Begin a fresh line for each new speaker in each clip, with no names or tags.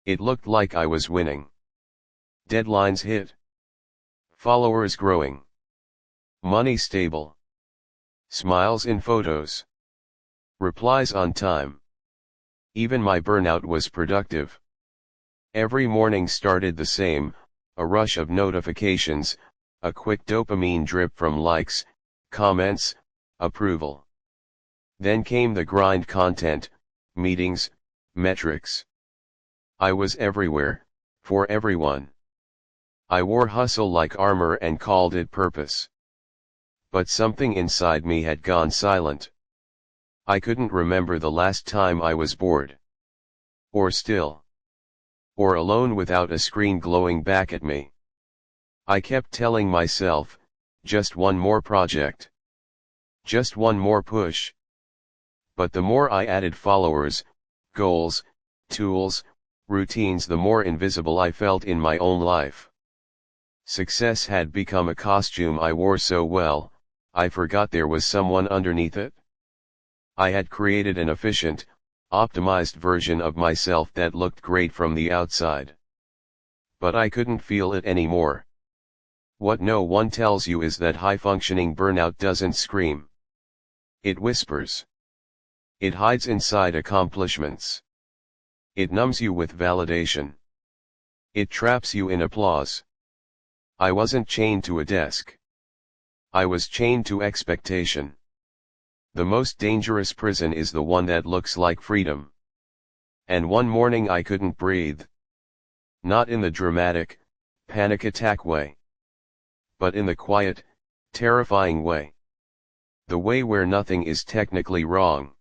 It looked like I was winning. Deadlines hit. Followers growing. Money stable. Smiles in photos. Replies on time. Even my burnout was productive. Every morning started the same, a rush of notifications, a quick dopamine drip from likes, comments, approval. Then came the grind: content, meetings, metrics. I was everywhere, for everyone. I wore hustle like armor and called it purpose. But something inside me had gone silent. I couldn't remember the last time I was bored. Or still. Or alone without a screen glowing back at me. I kept telling myself, just one more project. Just one more push. But the more I added followers, goals, tools, routines, the more invisible I felt in my own life. Success had become a costume I wore so well, I forgot there was someone underneath it. I had created an efficient, optimized version of myself that looked great from the outside. But I couldn't feel it anymore. What no one tells you is that high-functioning burnout doesn't scream. It whispers. It hides inside accomplishments. It numbs you with validation. It traps you in applause. I wasn't chained to a desk. I was chained to expectation. The most dangerous prison is the one that looks like freedom. And one morning I couldn't breathe. Not in the dramatic, panic attack way. But in the quiet, terrifying way. The way where nothing is technically wrong.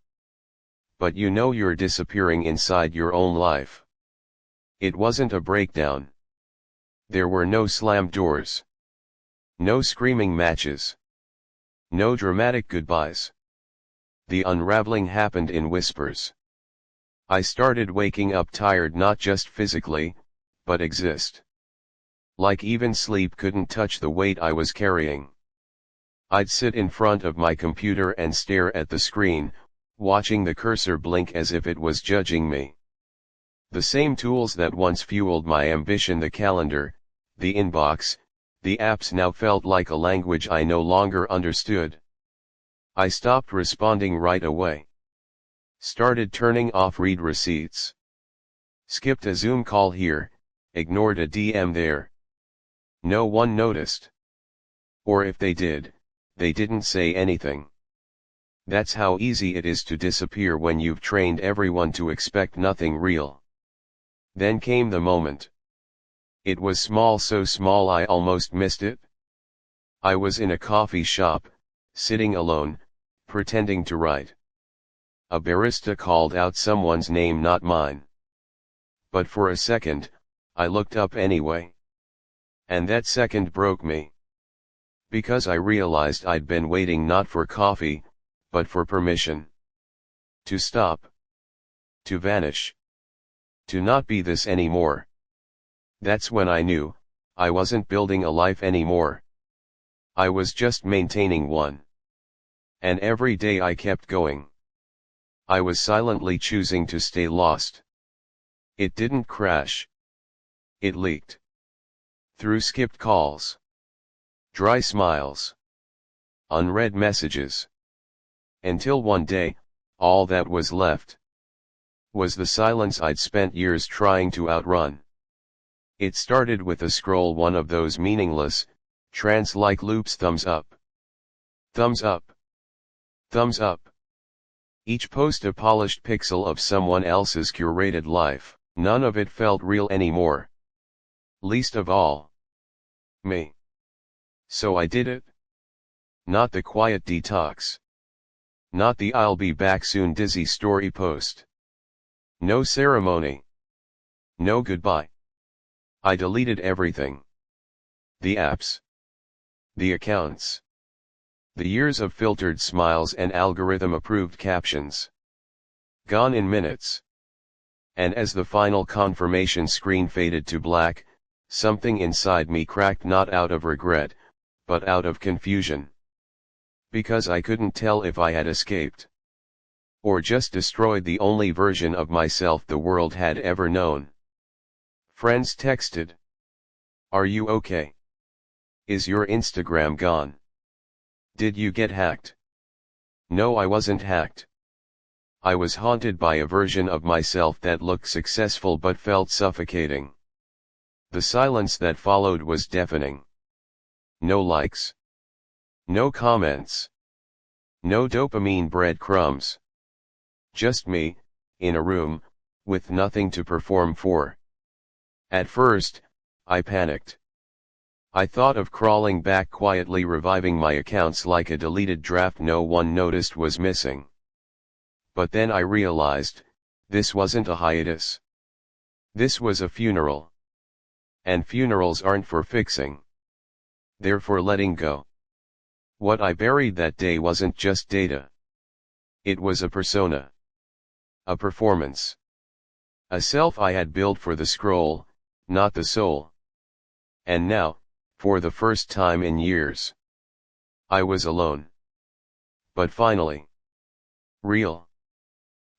But you know you're disappearing inside your own life. It wasn't a breakdown. There were no slammed doors. No screaming matches. No dramatic goodbyes. The unraveling happened in whispers. I started waking up tired, not just physically, but exist. Like even sleep couldn't touch the weight I was carrying. I'd sit in front of my computer and stare at the screen, watching the cursor blink as if it was judging me. The same tools that once fueled my ambition, the calendar, the inbox, the apps, now felt like a language I no longer understood. I stopped responding right away. Started turning off read receipts. Skipped a Zoom call here, ignored a DM there. No one noticed. Or if they did, they didn't say anything. That's how easy it is to disappear when you've trained everyone to expect nothing real. Then came the moment. It was small, so small I almost missed it. I was in a coffee shop, sitting alone, pretending to write. A barista called out someone's name, not mine. But for a second, I looked up anyway. And that second broke me. Because I realized I'd been waiting not for coffee, but for permission. To stop. To vanish. To not be this anymore. That's when I knew, I wasn't building a life anymore. I was just maintaining one. And every day I kept going. I was silently choosing to stay lost. It didn't crash. It leaked. Through skipped calls. Dry smiles. Unread messages. Until one day, all that was left was the silence I'd spent years trying to outrun. It started with a scroll, one of those meaningless, trance-like loops: thumbs up. Thumbs up. Thumbs up. Each post a polished pixel of someone else's curated life. None of it felt real anymore. Least of all, me. So I did it. Not the quiet detox. Not the "I'll be back soon" dizzy story post. No ceremony. No goodbye. I deleted everything. The apps. The accounts. The years of filtered smiles and algorithm-approved captions. Gone in minutes. And as the final confirmation screen faded to black, something inside me cracked, not out of regret, but out of confusion. Because I couldn't tell if I had escaped. Or just destroyed the only version of myself the world had ever known. Friends texted. Are you okay? Is your Instagram gone? Did you get hacked? No, I wasn't hacked. I was haunted by a version of myself that looked successful but felt suffocating. The silence that followed was deafening. No likes. No comments. No dopamine breadcrumbs. Just me, in a room, with nothing to perform for. At first, I panicked. I thought of crawling back quietly, reviving my accounts like a deleted draft no one noticed was missing. But then I realized, this wasn't a hiatus. This was a funeral. And funerals aren't for fixing. They're for letting go. What I buried that day wasn't just data. It was a persona. A performance. A self I had built for the scroll, not the soul. And now, for the first time in years, I was alone. But finally, real.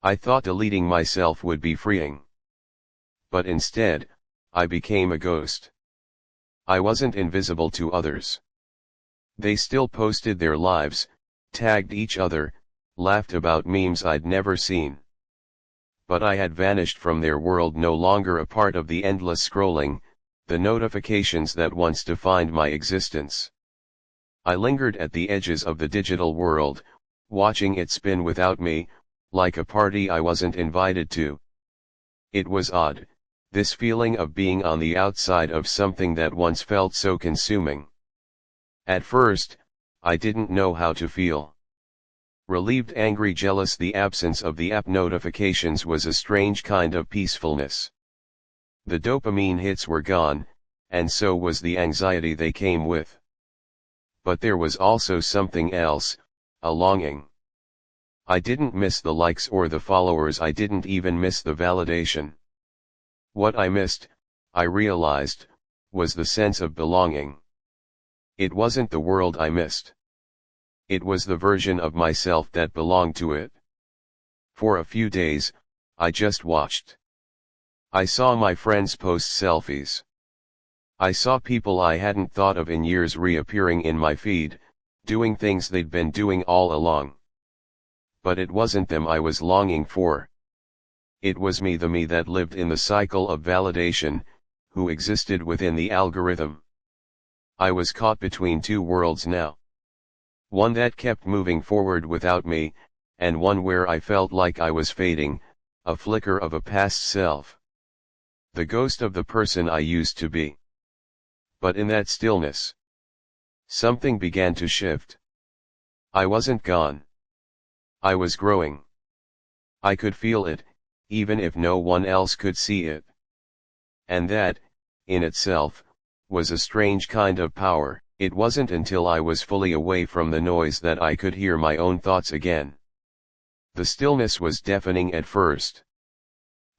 I thought deleting myself would be freeing. But instead, I became a ghost. I wasn't invisible to others. They still posted their lives, tagged each other, laughed about memes I'd never seen. But I had vanished from their world, no longer a part of the endless scrolling, the notifications that once defined my existence. I lingered at the edges of the digital world, watching it spin without me, like a party I wasn't invited to. It was odd, this feeling of being on the outside of something that once felt so consuming. At first, I didn't know how to feel. Relieved, angry, jealous. The absence of the app notifications was a strange kind of peacefulness. The dopamine hits were gone, and so was the anxiety they came with. But there was also something else, a longing. I didn't miss the likes or the followers, I didn't even miss the validation. What I missed, I realized, was the sense of belonging. It wasn't the world I missed. It was the version of myself that belonged to it. For a few days, I just watched. I saw my friends post selfies. I saw people I hadn't thought of in years reappearing in my feed, doing things they'd been doing all along. But it wasn't them I was longing for. It was me, the me that lived in the cycle of validation, who existed within the algorithm. I was caught between two worlds now. One that kept moving forward without me, and one where I felt like I was fading, a flicker of a past self. The ghost of the person I used to be. But in that stillness, something began to shift. I wasn't gone. I was growing. I could feel it, even if no one else could see it. And that, in itself, was a strange kind of power. It wasn't until I was fully away from the noise that I could hear my own thoughts again. The stillness was deafening at first.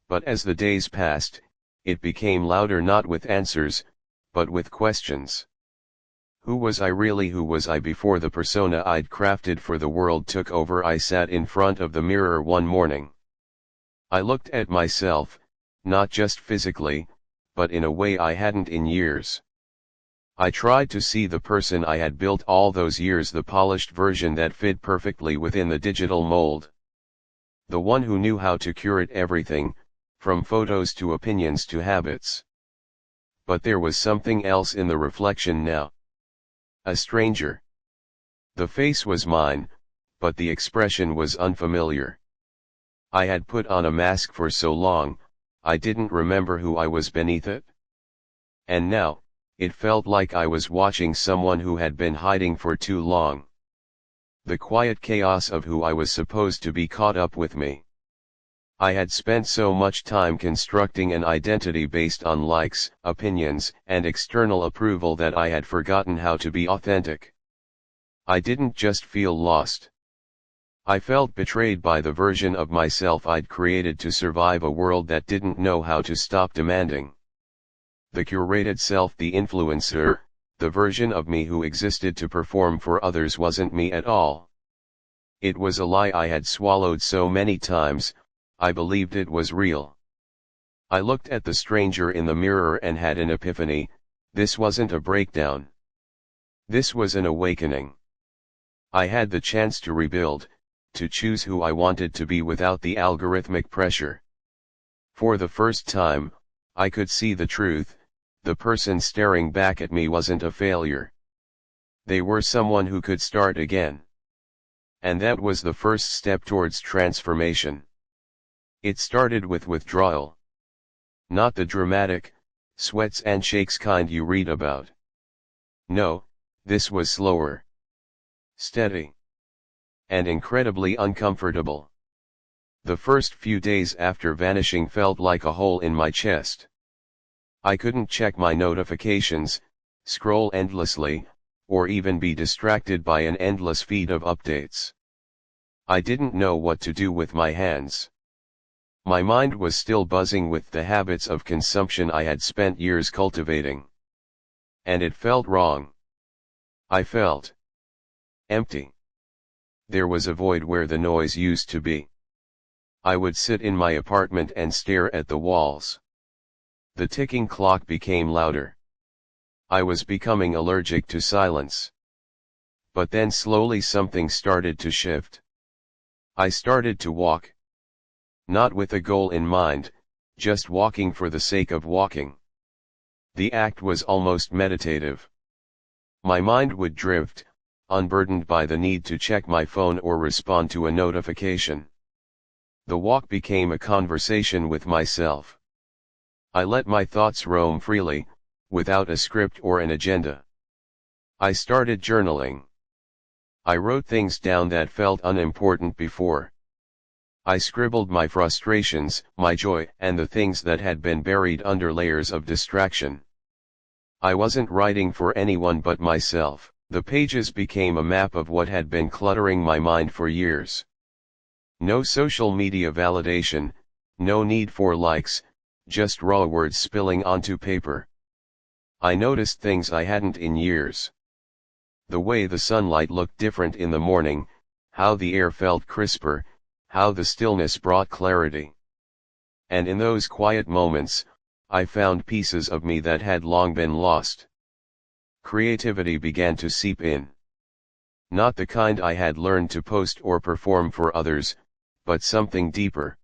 But as the days passed, it became louder, not with answers, but with questions. Who was I really? Who was I before the persona I'd crafted for the world took over? I sat in front of the mirror one morning. I looked at myself, not just physically, but in a way I hadn't in years. I tried to see the person I had built all those years, the polished version that fit perfectly within the digital mold. The one who knew how to curate everything, from photos to opinions to habits. But there was something else in the reflection now. A stranger. The face was mine, but the expression was unfamiliar. I had put on a mask for so long, I didn't remember who I was beneath it. And now, it felt like I was watching someone who had been hiding for too long. The quiet chaos of who I was supposed to be caught up with me. I had spent so much time constructing an identity based on likes, opinions, and external approval that I had forgotten how to be authentic. I didn't just feel lost. I felt betrayed by the version of myself I'd created to survive a world that didn't know how to stop demanding. The curated self, the influencer, the version of me who existed to perform for others, wasn't me at all. It was a lie I had swallowed so many times, I believed it was real. I looked at the stranger in the mirror and had an epiphany. This wasn't a breakdown. This was an awakening. I had the chance to rebuild, to choose who I wanted to be without the algorithmic pressure. For the first time, I could see the truth. The person staring back at me wasn't a failure. They were someone who could start again. And that was the first step towards transformation. It started with withdrawal. Not the dramatic, sweats and shakes kind you read about. No, this was slower, steady, and incredibly uncomfortable. The first few days after vanishing felt like a hole in my chest. I couldn't check my notifications, scroll endlessly, or even be distracted by an endless feed of updates. I didn't know what to do with my hands. My mind was still buzzing with the habits of consumption I had spent years cultivating. And it felt wrong. I felt empty. There was a void where the noise used to be. I would sit in my apartment and stare at the walls. The ticking clock became louder. I was becoming allergic to silence. But then slowly something started to shift. I started to walk. Not with a goal in mind, just walking for the sake of walking. The act was almost meditative. My mind would drift, unburdened by the need to check my phone or respond to a notification. The walk became a conversation with myself. I let my thoughts roam freely, without a script or an agenda. I started journaling. I wrote things down that felt unimportant before. I scribbled my frustrations, my joy, and the things that had been buried under layers of distraction. I wasn't writing for anyone but myself. The pages became a map of what had been cluttering my mind for years. No social media validation, no need for likes, just raw words spilling onto paper. I noticed things I hadn't in years. The way the sunlight looked different in the morning, how the air felt crisper, how the stillness brought clarity. And in those quiet moments, I found pieces of me that had long been lost. Creativity began to seep in. Not the kind I had learned to post or perform for others, but something deeper.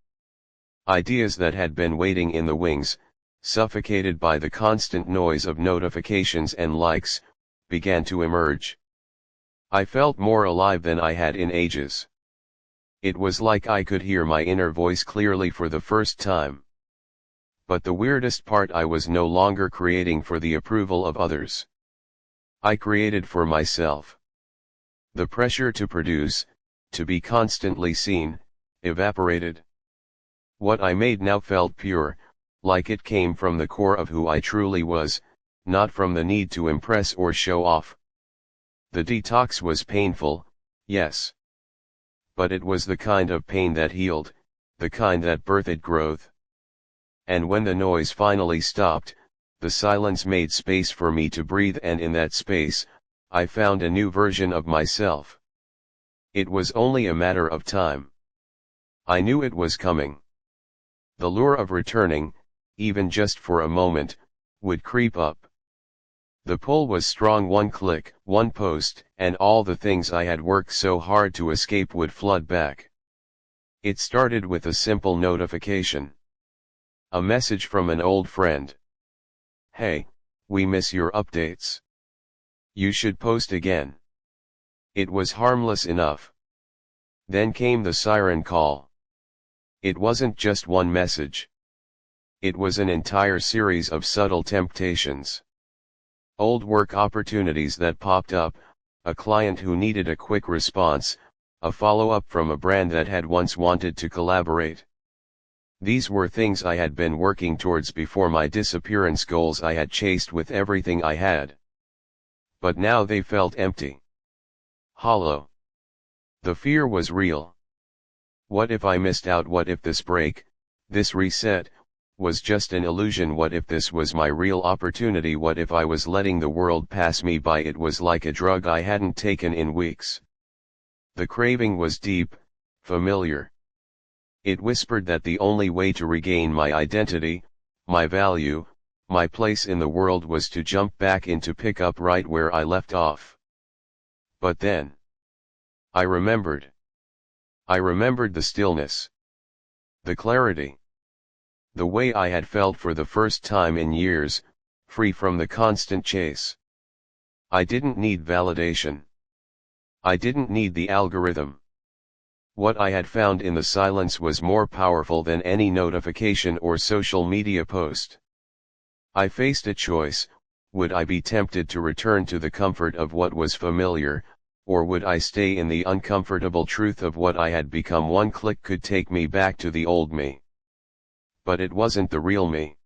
Ideas that had been waiting in the wings, suffocated by the constant noise of notifications and likes, began to emerge. I felt more alive than I had in ages. It was like I could hear my inner voice clearly for the first time. But the weirdest part, I was no longer creating for the approval of others. I created for myself. The pressure to produce, to be constantly seen, evaporated. What I made now felt pure, like it came from the core of who I truly was, not from the need to impress or show off. The detox was painful, yes. But it was the kind of pain that healed, the kind that birthed growth. And when the noise finally stopped, the silence made space for me to breathe, and in that space, I found a new version of myself. It was only a matter of time. I knew it was coming. The lure of returning, even just for a moment, would creep up. The pull was strong. One click, one post, and all the things I had worked so hard to escape would flood back. It started with a simple notification. A message from an old friend. "Hey, we miss your updates. You should post again." It was harmless enough. Then came the siren call. It wasn't just one message. It was an entire series of subtle temptations. Old work opportunities that popped up, a client who needed a quick response, a follow-up from a brand that had once wanted to collaborate. These were things I had been working towards before my disappearance, goals I had chased with everything I had. But now they felt empty. Hollow. The fear was real. What if I missed out? What if this break, this reset, was just an illusion? What if this was my real opportunity? What if I was letting the world pass me by? It was like a drug I hadn't taken in weeks. The craving was deep, familiar. It whispered that the only way to regain my identity my value, my place in the world was to jump back in to pick up right where I left off. But then, I remembered. I remembered the stillness. The clarity. The way I had felt for the first time in years, free from the constant chase. I didn't need validation. I didn't need the algorithm. What I had found in the silence was more powerful than any notification or social media post. I faced a choice: would I be tempted to return to the comfort of what was familiar, or would I stay in the uncomfortable truth of what I had become? One click could take me back to the old me. But it wasn't the real me.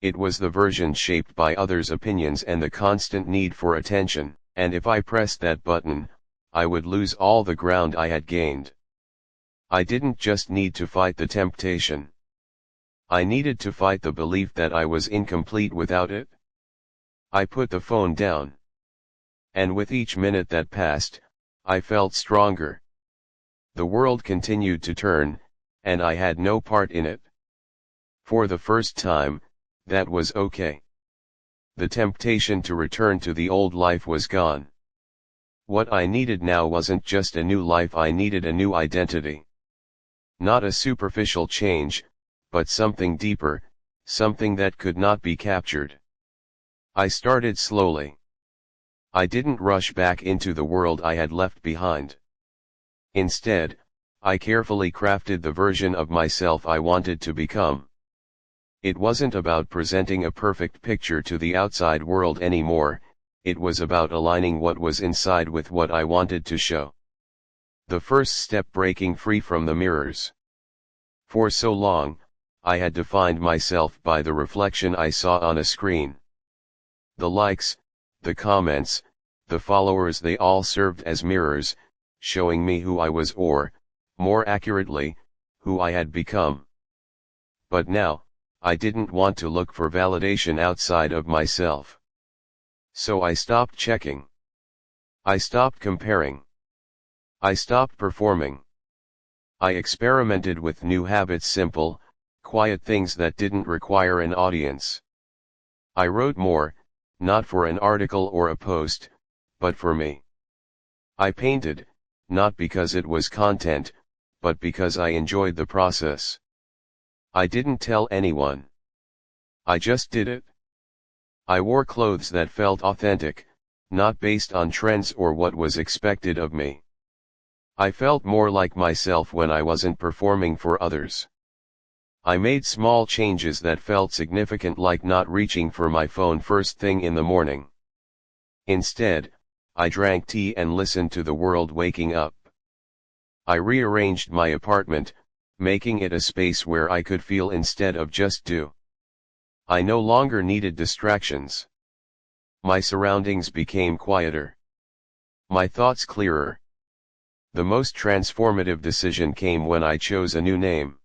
It was the version shaped by others' opinions and the constant need for attention, and if I pressed that button, I would lose all the ground I had gained. I didn't just need to fight the temptation. I needed to fight the belief that I was incomplete without it. I put the phone down. And with each minute that passed, I felt stronger. The world continued to turn, and I had no part in it. For the first time, that was okay. The temptation to return to the old life was gone. What I needed now wasn't just a new life, I needed a new identity. Not a superficial change, but something deeper, something that could not be captured. I started slowly. I didn't rush back into the world I had left behind. Instead, I carefully crafted the version of myself I wanted to become. It wasn't about presenting a perfect picture to the outside world anymore, it was about aligning what was inside with what I wanted to show. The first step: breaking free from the mirrors. For so long, I had defined myself by the reflection I saw on a screen. The likes, the comments, the followers, they all served as mirrors, showing me who I was, or, more accurately, who I had become. But now, I didn't want to look for validation outside of myself. So I stopped checking. I stopped comparing. I stopped performing. I experimented with new habits, simple, quiet things that didn't require an audience. I wrote more, not for an article or a post, but for me. I painted, not because it was content, but because I enjoyed the process. I didn't tell anyone. I just did it. I wore clothes that felt authentic, not based on trends or what was expected of me. I felt more like myself when I wasn't performing for others. I made small changes that felt significant, like not reaching for my phone first thing in the morning. Instead, I drank tea and listened to the world waking up. I rearranged my apartment, making it a space where I could feel instead of just do. I no longer needed distractions. My surroundings became quieter. My thoughts clearer. The most transformative decision came when I chose a new name.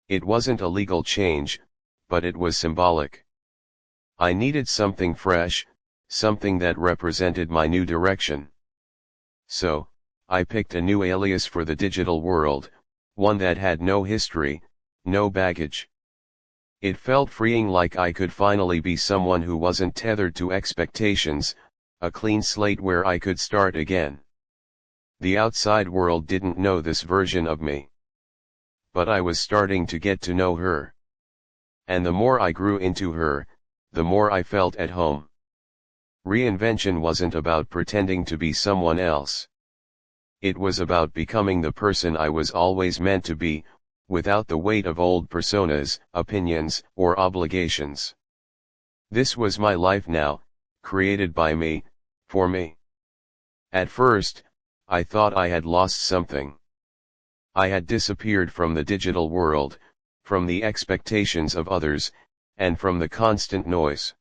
It wasn't a legal change, but it was symbolic. I needed something fresh, something that represented my new direction. So, I picked a new alias for the digital world, one that had no history, no baggage. It felt freeing, like I could finally be someone who wasn't tethered to expectations, a clean slate where I could start again. The outside world didn't know this version of me. But I was starting to get to know her. And the more I grew into her, the more I felt at home. Reinvention wasn't about pretending to be someone else. It was about becoming the person I was always meant to be, without the weight of old personas, opinions, or obligations. This was my life now, created by me, for me. At first, I thought I had lost something. I had disappeared from the digital world, from the expectations of others, and from the constant noise.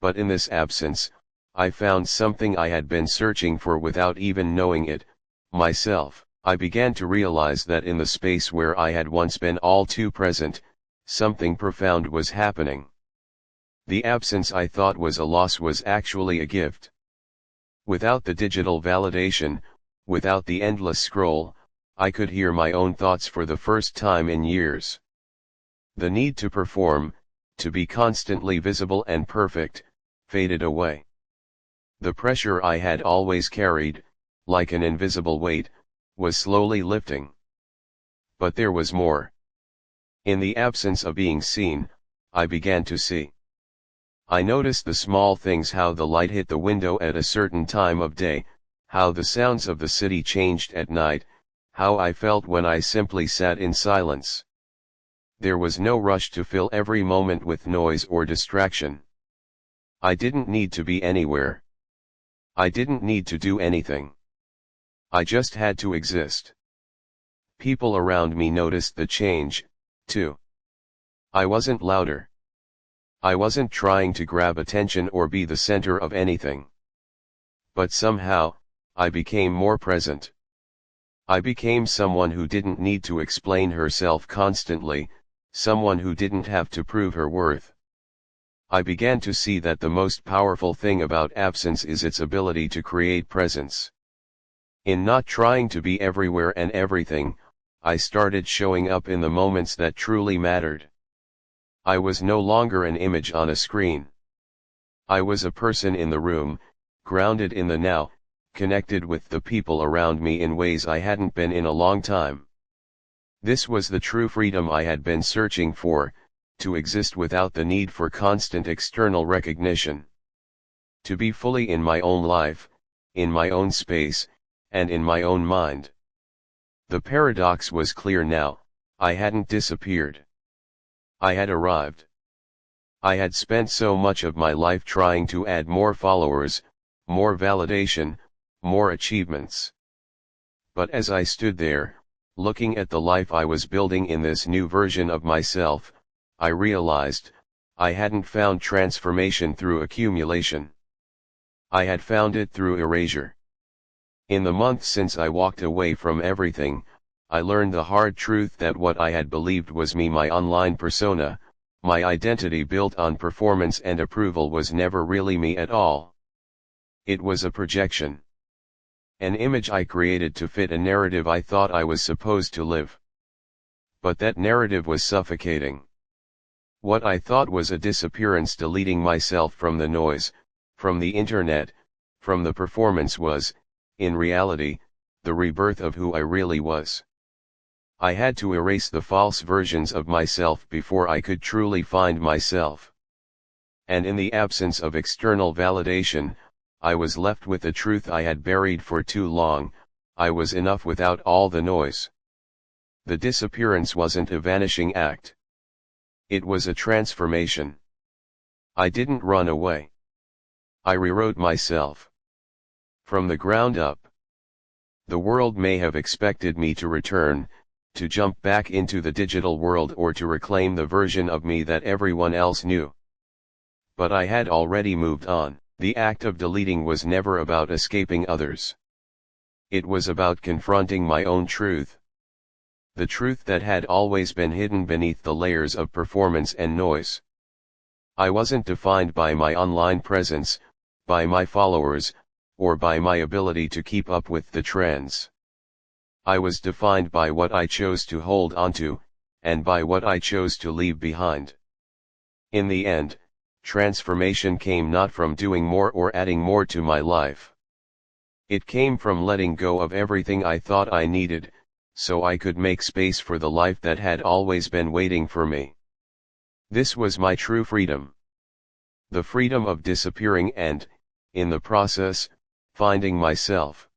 But in this absence, I found something I had been searching for without even knowing it, myself. I began to realize that in the space where I had once been all too present, something profound was happening. The absence I thought was a loss was actually a gift. Without the digital validation, without the endless scroll, I could hear my own thoughts for the first time in years. The need to perform, to be constantly visible and perfect, faded away. The pressure I had always carried, like an invisible weight, was slowly lifting. But there was more. In the absence of being seen, I began to see. I noticed the small things, how the light hit the window at a certain time of day, how the sounds of the city changed at night, how I felt when I simply sat in silence. There was no rush to fill every moment with noise or distraction. I didn't need to be anywhere. I didn't need to do anything. I just had to exist. People around me noticed the change, too. I wasn't louder. I wasn't trying to grab attention or be the center of anything. But somehow, I became more present. I became someone who didn't need to explain herself constantly, someone who didn't have to prove her worth. I began to see that the most powerful thing about absence is its ability to create presence. In not trying to be everywhere and everything, I started showing up in the moments that truly mattered. I was no longer an image on a screen. I was a person in the room, grounded in the now, connected with the people around me in ways I hadn't been in a long time. This was the true freedom I had been searching for, to exist without the need for constant external recognition. To be fully in my own life, in my own space, and in my own mind. The paradox was clear now. I hadn't disappeared. I had arrived. I had spent so much of my life trying to add more followers, more validation, more achievements. But as I stood there, looking at the life I was building in this new version of myself, I realized, I hadn't found transformation through accumulation. I had found it through erasure. In the months since I walked away from everything, I learned the hard truth that what I had believed was me, my online persona, my identity built on performance and approval, was never really me at all. It was a projection. An image I created to fit a narrative I thought I was supposed to live. But that narrative was suffocating. What I thought was a disappearance, deleting myself from the noise, from the internet, from the performance, was, in reality, the rebirth of who I really was. I had to erase the false versions of myself before I could truly find myself. And in the absence of external validation, I was left with the truth I had buried for too long: I was enough without all the noise. The disappearance wasn't a vanishing act. It was a transformation. I didn't run away. I rewrote myself. From the ground up. The world may have expected me to return, to jump back into the digital world, or to reclaim the version of me that everyone else knew. But I had already moved on. The act of deleting was never about escaping others. It was about confronting my own truth. The truth that had always been hidden beneath the layers of performance and noise. I wasn't defined by my online presence, by my followers, or by my ability to keep up with the trends. I was defined by what I chose to hold onto, and by what I chose to leave behind. In the end, transformation came not from doing more or adding more to my life. It came from letting go of everything I thought I needed, so I could make space for the life that had always been waiting for me. This was my true freedom. The freedom of disappearing and, in the process, finding myself.